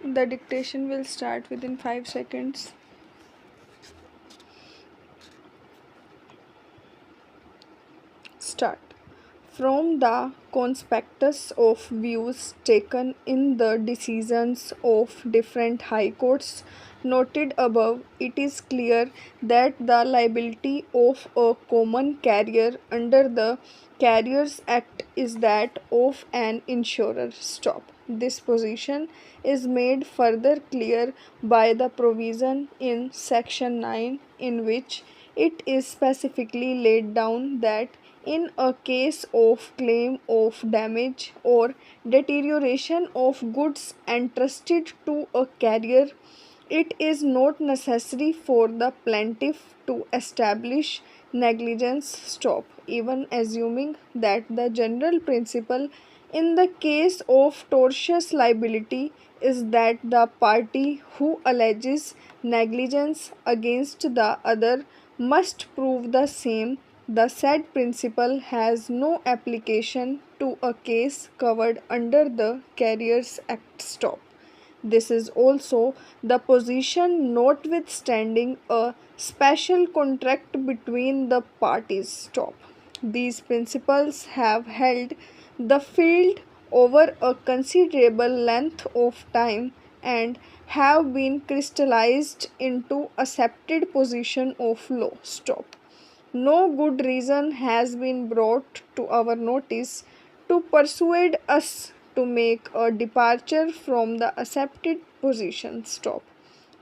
The dictation will start within 5 seconds. Start. From the conspectus of views taken in the decisions of different high courts noted above, it is clear that the liability of a common carrier under the Carriers Act is that of an insurer. Stop. This position is made further clear by the provision in Section 9, in which it is specifically laid down that in a case of claim of damage or deterioration of goods entrusted to a carrier, it is not necessary for the plaintiff to establish negligence. Stop. Even assuming that the general principle in the case of tortious liability is that the party who alleges negligence against the other must prove the same, the said principle has no application to a case covered under the Carriers Act. Stop. This is also the position notwithstanding a special contract between the parties. Stop. These principles have held the field over a considerable length of time and have been crystallized into accepted position of law. Stop. No good reason has been brought to our notice to persuade us to make a departure from the accepted position. Stop.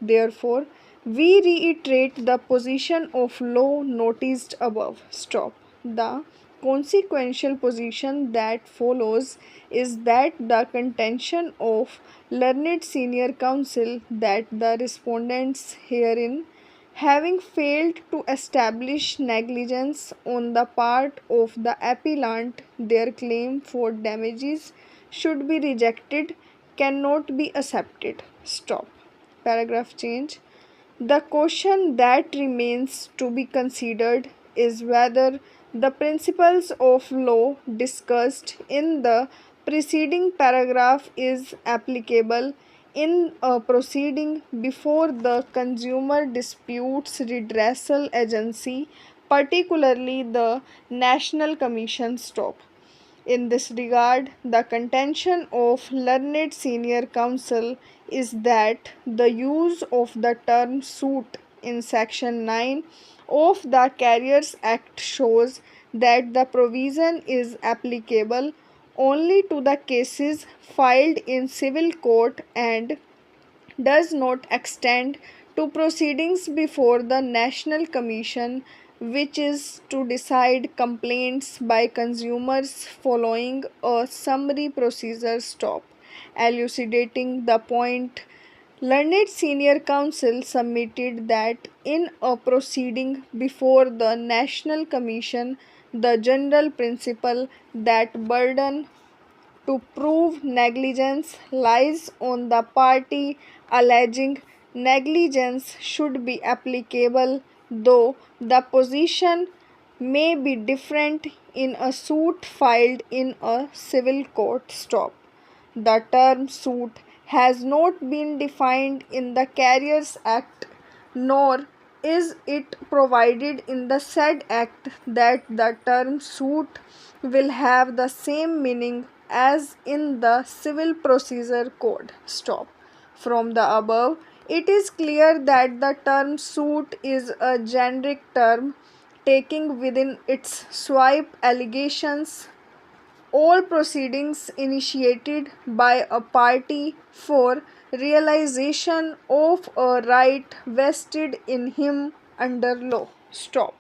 Therefore, we reiterate the position of law noticed above. Stop. The consequential position that follows is that the contention of learned senior counsel that the respondents herein, having failed to establish negligence on the part of the appellant, their claim for damages should be rejected, cannot be accepted. Stop. Paragraph change. The question that remains to be considered is whether the principles of law discussed in the preceding paragraph is applicable in a proceeding before the Consumer Disputes Redressal Agency, particularly the National Commission. Stop. In this regard, the contention of learned senior counsel is that the use of the term suit in Section 9 of the Carriers Act shows that the provision is applicable only to the cases filed in civil court and does not extend to proceedings before the National Commission, which is to decide complaints by consumers following a summary procedure. Stop. Elucidating the point, learned senior counsel submitted that in a proceeding before the National Commission, the general principle that burden to prove negligence lies on the party alleging negligence should be applicable, though the position may be different in a suit filed in a civil court. Stop. The term suit has not been defined in the Carriers Act, nor is it provided in the said act that the term suit will have the same meaning as in the Civil Procedure Code. Stop. From the above, it is clear that the term suit is a generic term taking within its sweep allegations all proceedings initiated by a party for realization of a right vested in him under law. Stop.